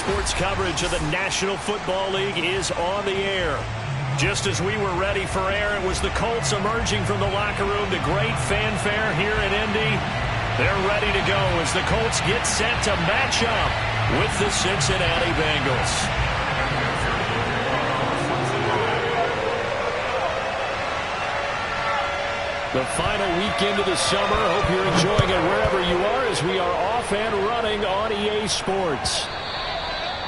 Sports coverage of the National Football League is on the air. Just as we were ready for air, it was the Colts emerging from the locker room. The great fanfare here in Indy. They're ready to go as the Colts get set to match up with the Cincinnati Bengals. The final weekend of the summer. Hope you're enjoying it wherever you are as we are off and running on EA Sports.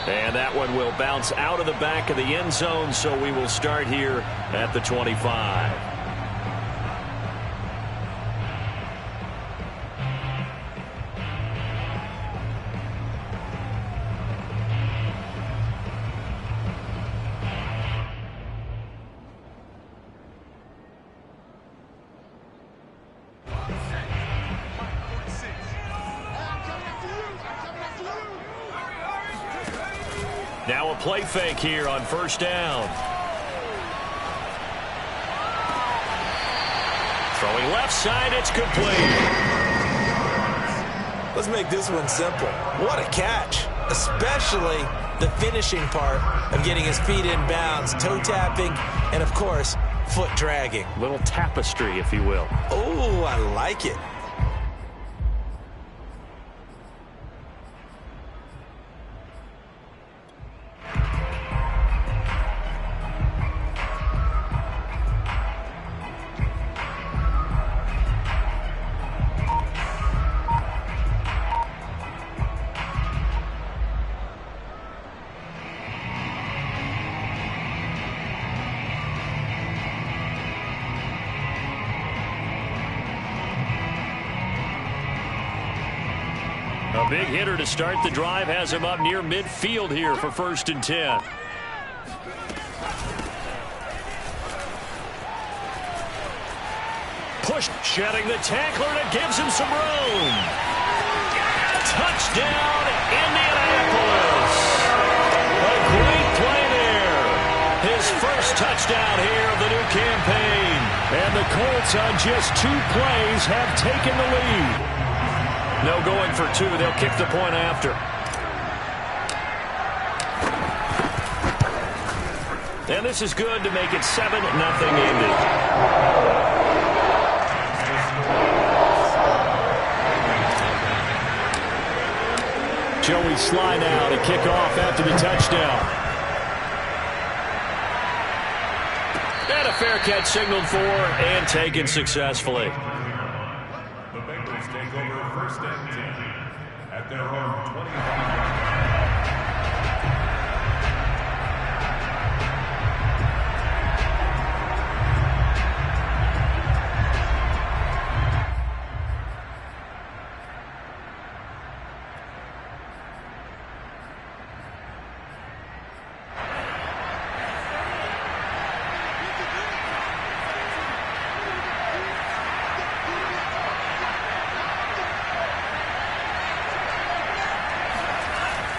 And that one will bounce out of the back of the end zone, so we will start here at the 25. Now a play fake here on first down. Throwing left side, it's complete. Let's make this one simple. What a catch, especially the finishing part of getting his feet in bounds, toe tapping, and of course, foot dragging. Little tapestry, if you will. Oh, I like it. A big hitter to start the drive has him up near midfield here for 1st and 10. Pushed, shedding the tackler, and it gives him some room. Touchdown, Indianapolis. A great play there. His first touchdown here of the new campaign. And the Colts on just 2 plays have taken the lead. No going for 2. They'll kick the point after. And this is good to make it 7-0 Indy. Joey Sly now to kick off after the touchdown. And a fair catch signaled for and taken successfully. Take over 1st and 10 at their own 25.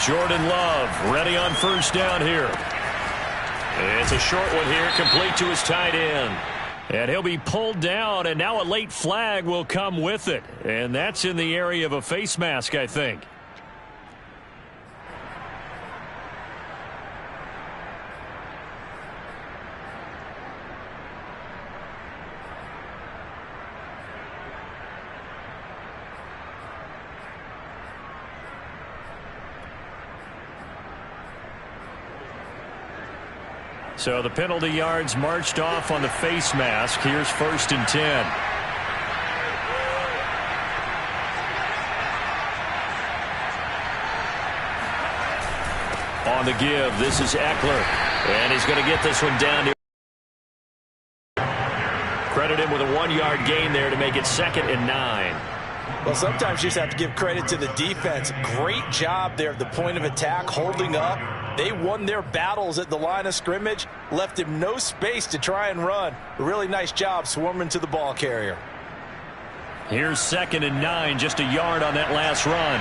Jordan Love ready on 1st down here. It's a short one here, complete to his tight end. And he'll be pulled down, and now a late flag will come with it. And that's in the area of a face mask, I think. So the penalty yards marched off on the face mask. Here's 1st and 10. On the give, this is Eckler. And he's going to get this one down to... Credit him with a 1-yard gain there to make it 2nd and 9. Well, sometimes you just have to give credit to the defense. Great job there at the point of attack, holding up. They won their battles at the line of scrimmage, left him no space to try and run. A really nice job swarming to the ball carrier. Here's 2nd and 9, just a yard on that last run.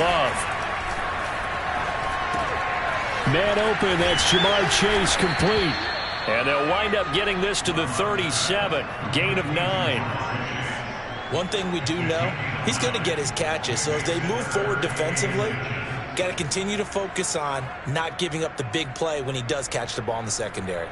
Love. Man open, that's Jamar Chase complete. And they'll wind up getting this to the 37. Gain of 9. One thing we do know, he's going to get his catches. So as they move forward defensively, got to continue to focus on not giving up the big play when he does catch the ball in the secondary.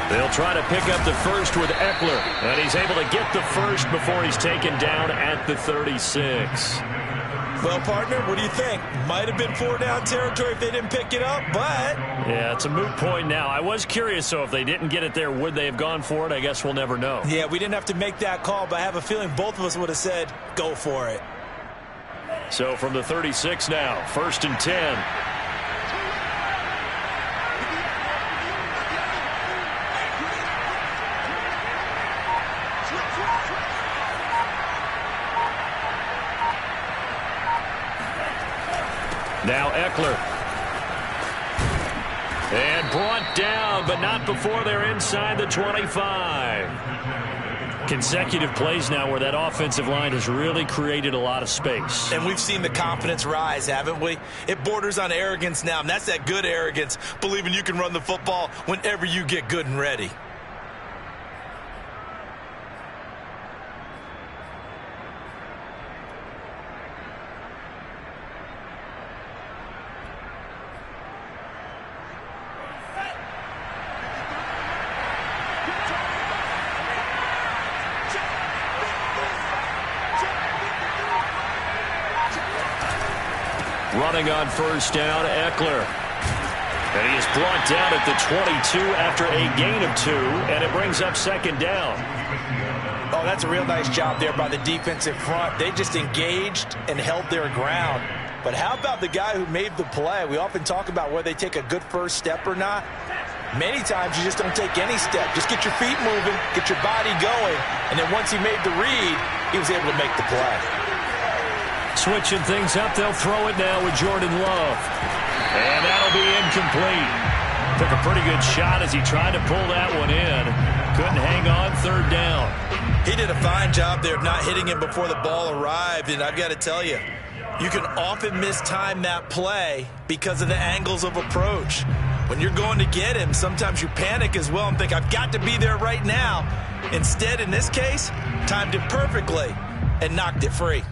They'll try to pick up the first with Eckler, and he's able to get the first before he's taken down at the 36. Well, partner, what do you think? Might have been 4-down territory if they didn't pick it up, but... Yeah, it's a moot point now. I was curious, so if they didn't get it there, would they have gone for it? I guess we'll never know. Yeah, we didn't have to make that call, but I have a feeling both of us would have said, go for it. So from the 36 now, 1st and 10. Now Eckler. And brought down, but not before they're inside the 25. Consecutive plays now where that offensive line has really created a lot of space. And we've seen the confidence rise, haven't we? It borders on arrogance now, and that's that good arrogance, believing you can run the football whenever you get good and ready. Running on 1st down, Eckler. And he is brought down at the 22 after a gain of 2, and it brings up 2nd down. Oh, that's a real nice job there by the defensive front. They just engaged and held their ground. But how about the guy who made the play? We often talk about whether they take a good first step or not. Many times you just don't take any step. Just get your feet moving, get your body going, and then once he made the read, he was able to make the play. Switching things up, they'll throw it now with Jordan Love. And that'll be incomplete. Took a pretty good shot as he tried to pull that one in. Couldn't hang on 3rd down. He did a fine job there of not hitting him before the ball arrived, and I've got to tell you, you can often mistime that play because of the angles of approach. When you're going to get him, sometimes you panic as well and think, I've got to be there right now. Instead, in this case, timed it perfectly and knocked it free.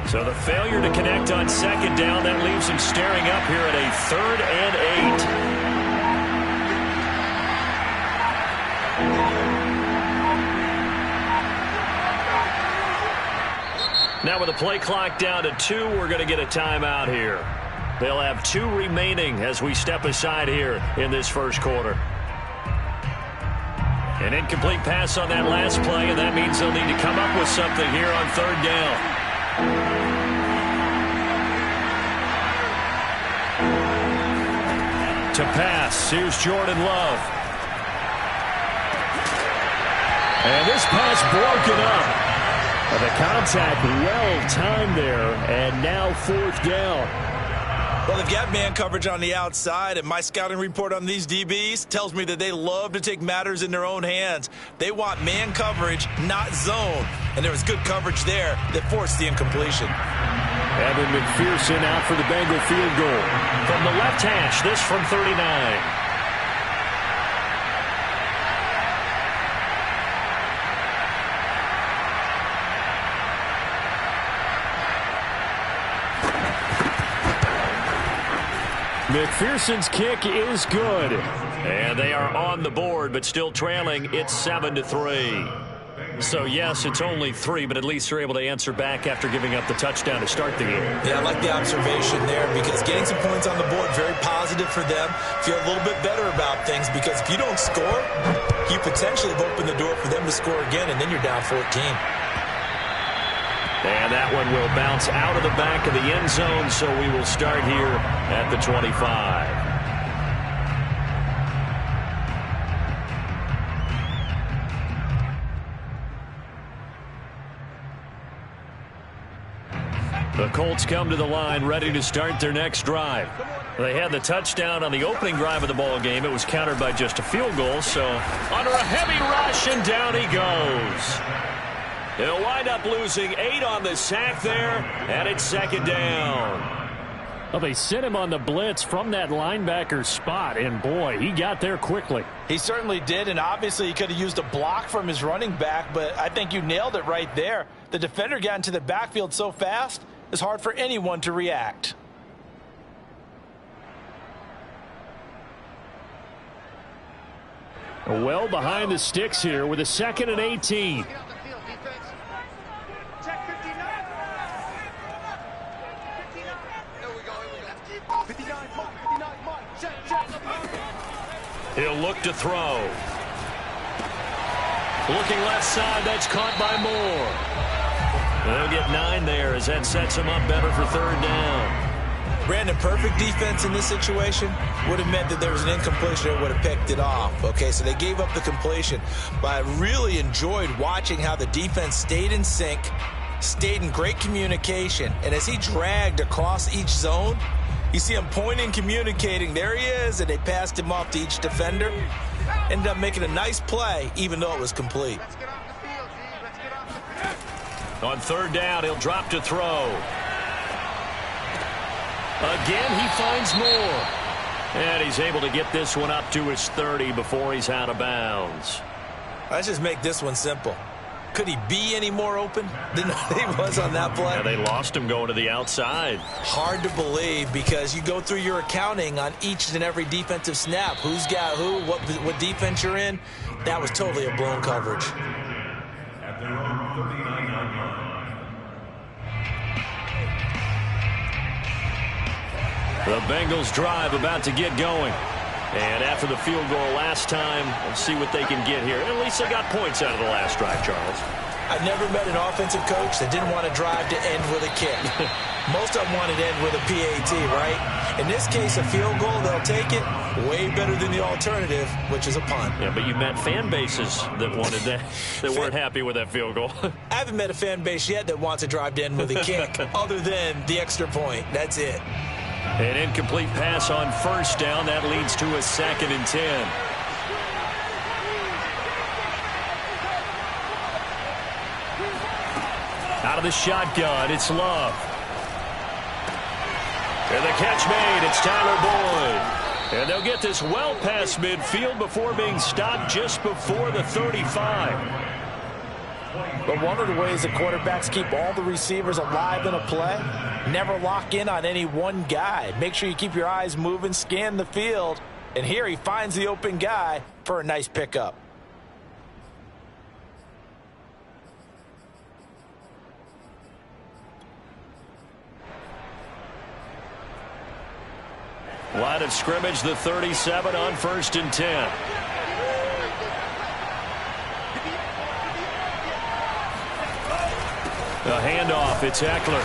So the failure to connect on 2nd down, that leaves him staring up here at a 3rd and 8. Now with the play clock down to 2, we're going to get a timeout here. They'll have 2 remaining as we step aside here in this 1st quarter. An incomplete pass on that last play, and that means they'll need to come up with something here on 3rd down. To pass, here's Jordan Love. And this pass broken up. And the contact well timed there, and now 4th down. Well, they've got man coverage on the outside, and my scouting report on these DBs tells me that they love to take matters in their own hands. They want man coverage, not zone. And there was good coverage there that forced the incompletion. Evan McPherson out for the Bengal field goal. From the left hash, this from 39. McPherson's kick is good. And they are on the board, but still trailing. It's 7-3. So, yes, it's only 3, but at least they're able to answer back after giving up the touchdown to start the game. Yeah, I like the observation there because getting some points on the board, very positive for them. Feel a little bit better about things because if you don't score, you potentially have opened the door for them to score again, and then you're down 14. And that one will bounce out of the back of the end zone, so we will start here at the 25. The Colts come to the line ready to start their next drive. They had the touchdown on the opening drive of the ball game. It was countered by just a field goal, so under a heavy rush, and down he goes. He'll wind up losing 8 on the sack there, and it's second down. Well, they sent him on the blitz from that linebacker spot, and boy, he got there quickly. He certainly did, and obviously he could have used a block from his running back, but I think you nailed it right there. The defender got into the backfield so fast, it's hard for anyone to react. Well behind the sticks here with a 2nd and 18. He'll look to throw. Looking left side, that's caught by Moore. They'll get 9 there as that sets him up better for third down. Brandon, perfect defense in this situation would have meant that there was an incompletion that would have picked it off. Okay, so they gave up the completion. But I really enjoyed watching how the defense stayed in sync, stayed in great communication. And as he dragged across each zone, you see him pointing, communicating. There he is, and they passed him off to each defender. Ended up making a nice play, even though it was complete. On third down, he'll drop to throw. Again, he finds Moore. And he's able to get this one up to his 30 before he's out of bounds. Let's just make this one simple. Could he be any more open than he was on that play? Yeah, they lost him going to the outside. Hard to believe because you go through your accounting on each and every defensive snap. Who's got who, what defense you're in. That was totally a blown coverage. At their own 39-yard line. The Bengals drive about to get going. And after the field goal last time, we'll see what they can get here. At least they got points out of the last drive, Charles. I've never met an offensive coach that didn't want to drive to end with a kick. Most of them wanted to end with a PAT, right? In this case, a field goal, they'll take it. Way better than the alternative, which is a punt. Yeah, but you met fan bases that wanted that, that weren't happy with that field goal. I haven't met a fan base yet that wants to drive to end with a kick, other than the extra point. That's it. An incomplete pass on first down. That leads to a 2nd and 10. Out of the shotgun, it's Love. And the catch made, it's Tyler Boyd. And they'll get this well past midfield before being stopped just before the 35. But one of the ways that quarterbacks keep all the receivers alive in a play, never lock in on any one guy. Make sure you keep your eyes moving, scan the field. And here he finds the open guy for a nice pickup. Line of scrimmage, the 37 on 1st and 10. A handoff, it's Eckler.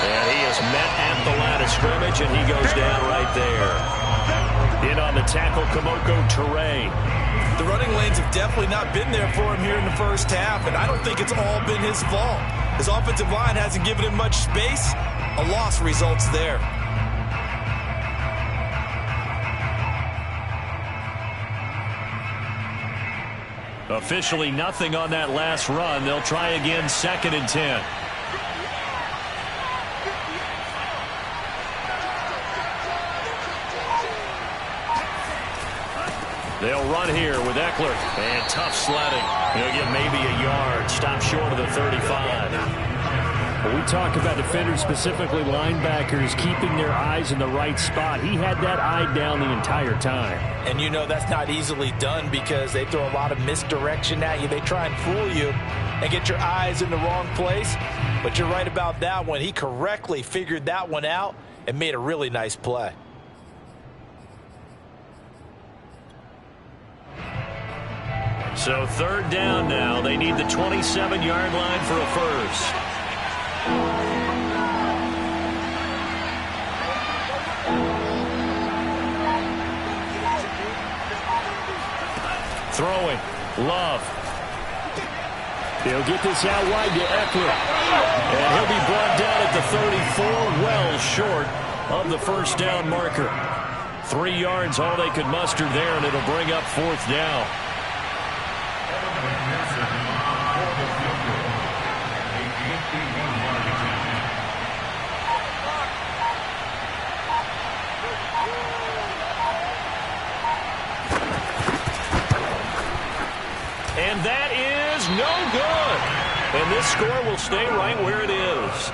And he is met at the line of scrimmage, and he goes down right there. In on the tackle, Kamoko Toure. The running lanes have definitely not been there for him here in the first half, and I don't think it's all been his fault. His offensive line hasn't given him much space. A loss results there. Officially nothing on that last run. They'll try again, 2nd and 10. They'll run here with Eckler. And tough sledding. He'll get maybe a yard. Stop short of the 35. When we talk about defenders, specifically linebackers, keeping their eyes in the right spot, he had that eye down the entire time. And you know that's not easily done because they throw a lot of misdirection at you. They try and fool you and get your eyes in the wrong place. But you're right about that one. He correctly figured that one out and made a really nice play. So 3rd down now. They need the 27-yard line for a first. Throwing. Love. He'll get this out wide to Eckler. And he'll be brought down at the 34, well short of the first down marker. 3 yards, all they could muster there, and it'll bring up 4th down. And that is no good. And this score will stay right where it is.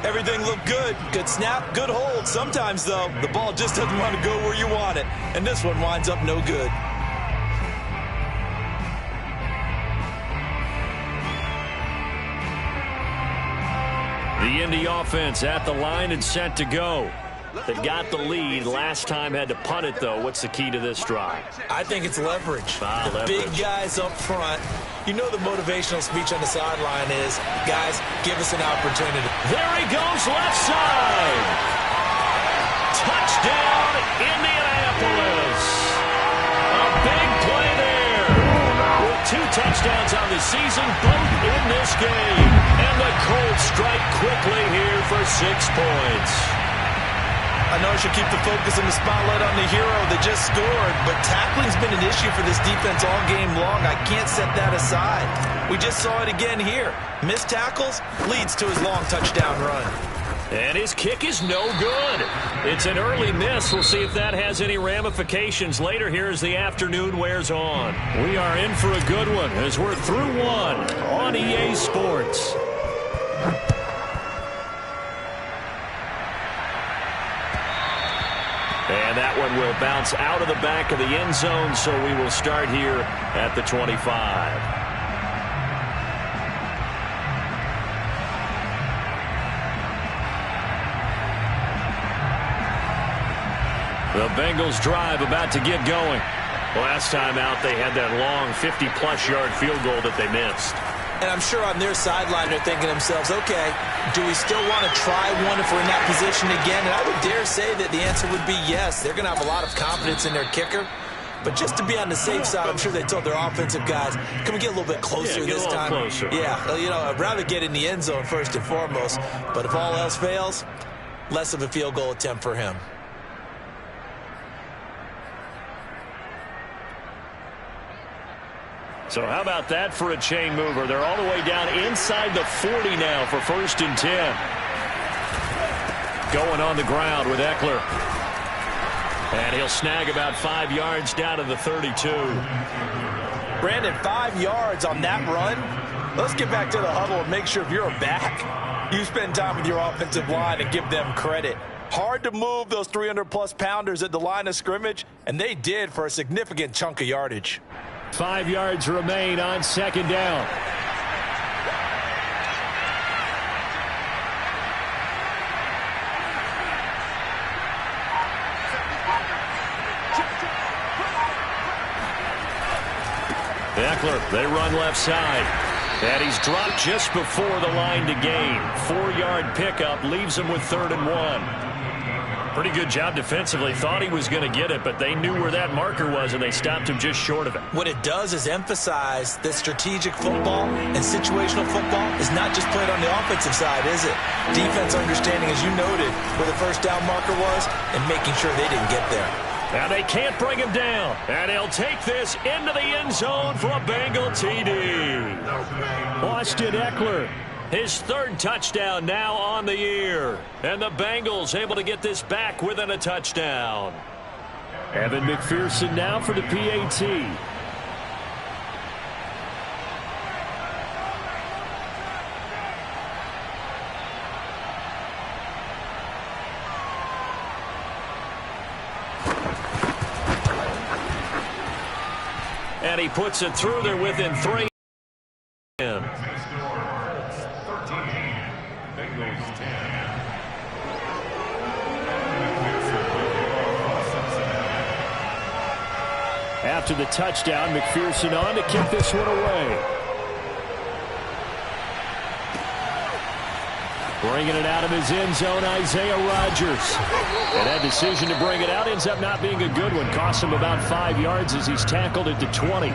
Everything looked good. Good snap, good hold. Sometimes, though, the ball just doesn't want to go where you want it. And this one winds up no good. The Indy offense at the line and set to go. They got the lead. Last time had to punt it, though. What's the key to this drive? I think it's leverage. The big guys up front. You know the motivational speech on the sideline is, guys, give us an opportunity. There he goes, left side. Touchdown, Indianapolis. A big play there. With 2 touchdowns on the season, both in this game. And the Colts strike quickly here for 6 points. I know I should keep the focus and the spotlight on the hero that just scored, but tackling's been an issue for this defense all game long. I can't set that aside. We just saw it again here. Missed tackles leads to his long touchdown run. And his kick is no good. It's an early miss. We'll see if that has any ramifications later here as the afternoon wears on. We are in for a good one as we're through one on EA Sports. And that one will bounce out of the back of the end zone, so we will start here at the 25. The Bengals drive about to get going. Last time out, they had that long 50-plus yard field goal that they missed. And I'm sure on their sideline they're thinking to themselves, okay, do we still want to try one if we're in that position again? And I would dare say that the answer would be yes. They're going to have a lot of confidence in their kicker. But just to be on the safe side, I'm sure they told their offensive guys, can we get a little bit closer this time? Closer. Yeah, you know, I'd rather get in the end zone first and foremost. But if all else fails, less of a field goal attempt for him. So how about that for a chain mover? They're all the way down inside the 40 now for 1st and 10. Going on the ground with Eckler. And he'll snag about 5 yards down to the 32. Brandon, 5 yards on that run. Let's get back to the huddle and make sure if you're a back, you spend time with your offensive line and give them credit. Hard to move those 300-plus pounders at the line of scrimmage, and they did for a significant chunk of yardage. 5 yards remain on 2nd down. Eckler, they run left side. And he's dropped just before the line to gain. 4-yard pickup leaves him with 3rd and 1. Pretty good job defensively. Thought he was going to get it, but they knew where that marker was, and they stopped him just short of it. What it does is emphasize that strategic football and situational football is not just played on the offensive side, is it? Defense understanding, as you noted, where the first down marker was and making sure they didn't get there. And they can't bring him down. And he'll take this into the end zone for a Bengal TD. Austin Eckler. His 3rd touchdown now on the year. And the Bengals able to get this back within a touchdown. Evan McPherson now for the PAT. And he puts it through there within 3. After the touchdown, McPherson on to kick this one away. Bringing it out of his end zone, Isaiah Rodgers. And that decision to bring it out ends up not being a good one. Cost him about 5 yards as he's tackled it to 20.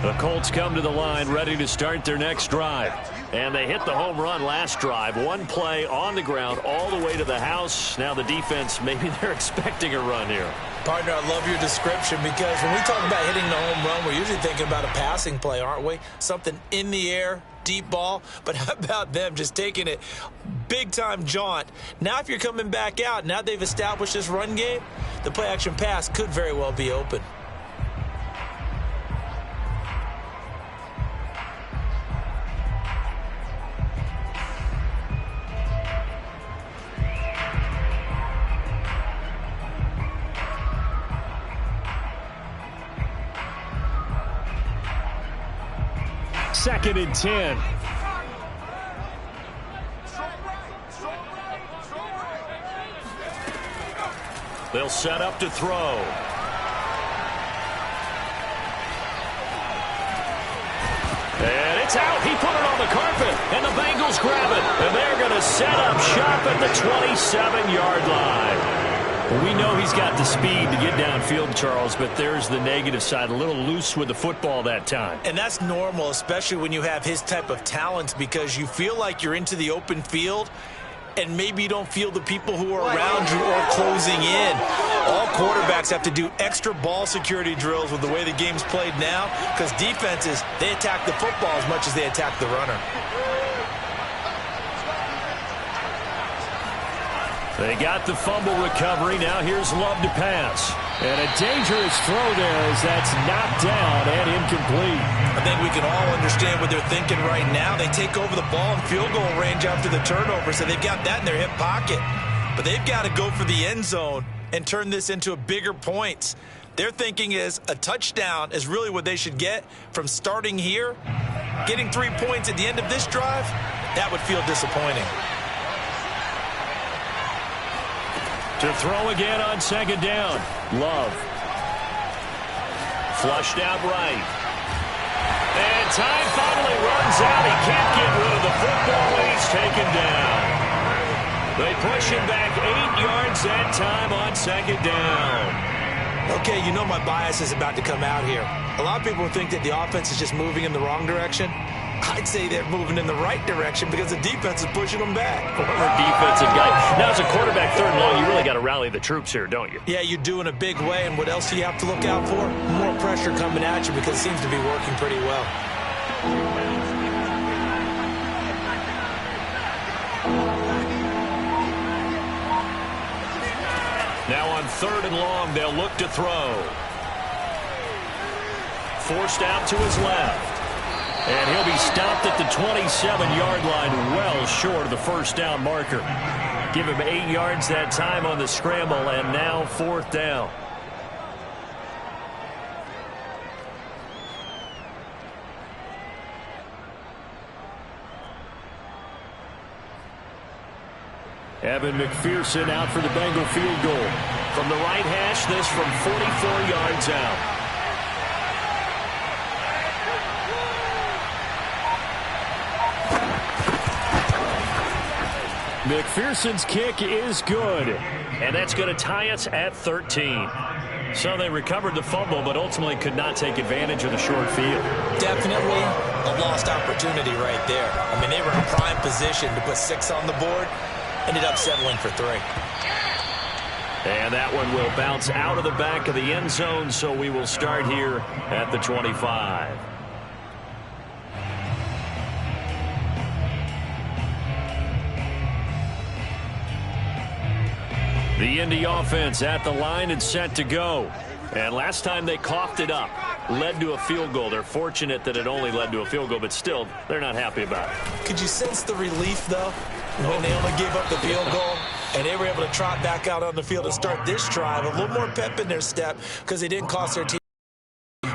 The Colts come to the line ready to start their next drive. And they hit the home run last drive. One play on the ground all the way to the house. Now the defense, maybe they're expecting a run here. Partner, I love your description because when we talk about hitting the home run, we're usually thinking about a passing play, aren't we? Something in the air, deep ball. But how about them just taking it big-time jaunt? Now if you're coming back out, now they've established this run game, the play-action pass could very well be open. Second and 10. They'll set up to throw. And it's out. He put it on the carpet, and the Bengals grab it. And they're going to set up shop at the 27-yard line. We know he's got the speed to get downfield, Charles, but there's the negative side. A little loose with the football that time. And that's normal, especially when you have his type of talents, because you feel like you're into the open field, and maybe you don't feel the people who are around you or closing in. All quarterbacks have to do extra ball security drills with the way the game's played now, because defenses, they attack the football as much as they attack the runner. They got the fumble recovery. Now here's Love to pass. And a dangerous throw there as that's knocked down and incomplete. I think we can all understand what they're thinking right now. They take over the ball in field goal range after the turnover, so they've got that in their hip pocket. But they've got to go for the end zone and turn this into a bigger points. Their thinking is a touchdown is really what they should get from starting here. Getting 3 points at the end of this drive, that would feel disappointing. To throw again on second down. Love. Flushed out right. And time finally runs out. He can't get rid of the football when he's taken down. They push him back 8 yards that time on second down. Okay, you know my bias is about to come out here. A lot of people think that the offense is just moving in the wrong direction. I'd say they're moving in the right direction because the defense is pushing them back. Former defensive guy. Now, as a quarterback, third and long, you really got to rally the troops here, don't you? Yeah, you do in a big way. And what else do you have to look out for? More pressure coming at you because it seems to be working pretty well. Now on third and long, they'll look to throw. Forced out to his left. And he'll be stopped at the 27-yard line, well short of the first down marker. Give him 8 yards that time on the scramble, and now fourth down. Evan McPherson out for the Bengal field goal. From the right hash, this from 44 yards out. McPherson's kick is good, and that's going to tie us at 13. So they recovered the fumble, but ultimately could not take advantage of the short field. Definitely a lost opportunity right there. I mean, they were in prime position to put 6 on the board, ended up settling for 3. And that one will bounce out of the back of the end zone, so we will start here at the 25. The Indy offense at the line and set to go. And last time they coughed it up, led to a field goal. They're fortunate that it only led to a field goal, but still, they're not happy about it. Could you sense the relief, though, when they only gave up the field goal? And they were able to trot back out on the field to start this drive. A little more pep in their step because they didn't cost their team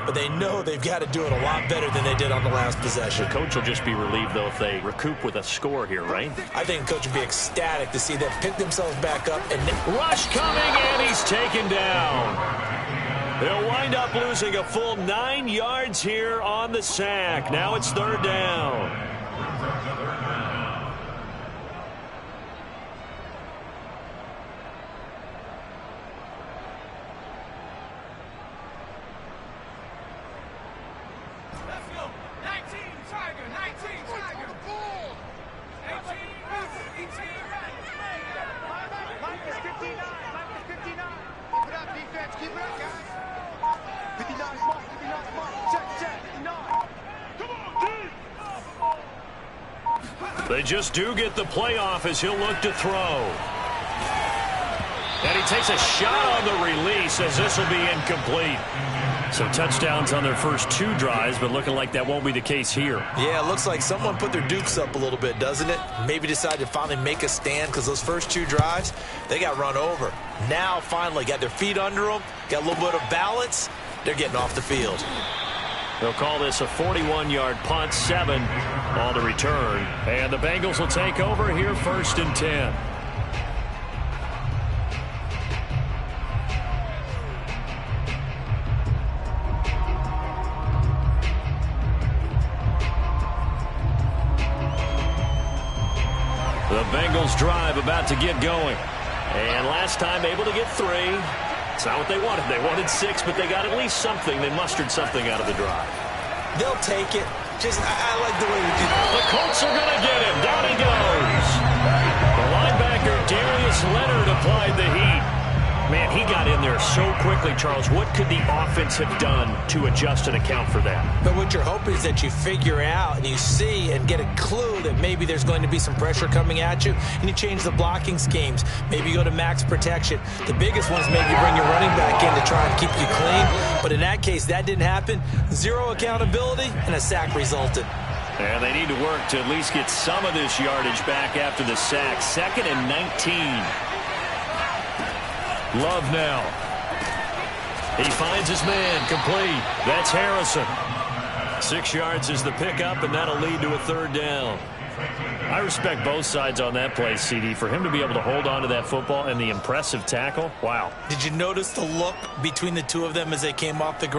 but they know they've got to do it a lot better than they did on the last possession. The coach will just be relieved, though, if they recoup with a score here, right? I think the coach would be ecstatic to see them pick themselves back up. And rush coming, and he's taken down. They'll wind up losing a full 9 yards here on the sack. Now it's third down. They just do get the playoff as he'll look to throw. And he takes a shot on the release as this will be incomplete. So touchdowns on their first 2 drives, but looking like that won't be the case here. Yeah, it looks like someone put their dukes up a little bit, doesn't it? Maybe decided to finally make a stand because those first 2 drives, they got run over. Now finally got their feet under them, got a little bit of balance. They're getting off the field. They'll call this a 41-yard punt, 7 on the return. And the Bengals will take over here, 1st and 10. The Bengals drive about to get going. And last time able to get 3. It's not what they wanted. They wanted 6, but they got at least something. They mustered something out of the drive. They'll take it. I like the way we do that. The Colts are going to get him. Down he goes. The linebacker, Darius Leonard, applied the heat. Man, he got in there so quickly, Charles. What could the offense have done to adjust and account for that? But what you're hoping is that you figure out and you see and get a clue that maybe there's going to be some pressure coming at you, and you change the blocking schemes. Maybe you go to max protection. The biggest one is maybe you bring your running back in to try and keep you clean. But in that case, that didn't happen. 0 accountability, and a sack resulted. And they need to work to at least get some of this yardage back after the sack. 2nd and 19. Love now. He finds his man, complete. That's Harrison. 6 yards is the pickup, and that'll lead to a 3rd down. I respect both sides on that play, CD. For him to be able to hold on to that football and the impressive tackle, wow. Did you notice the look between the two of them as they came off the ground?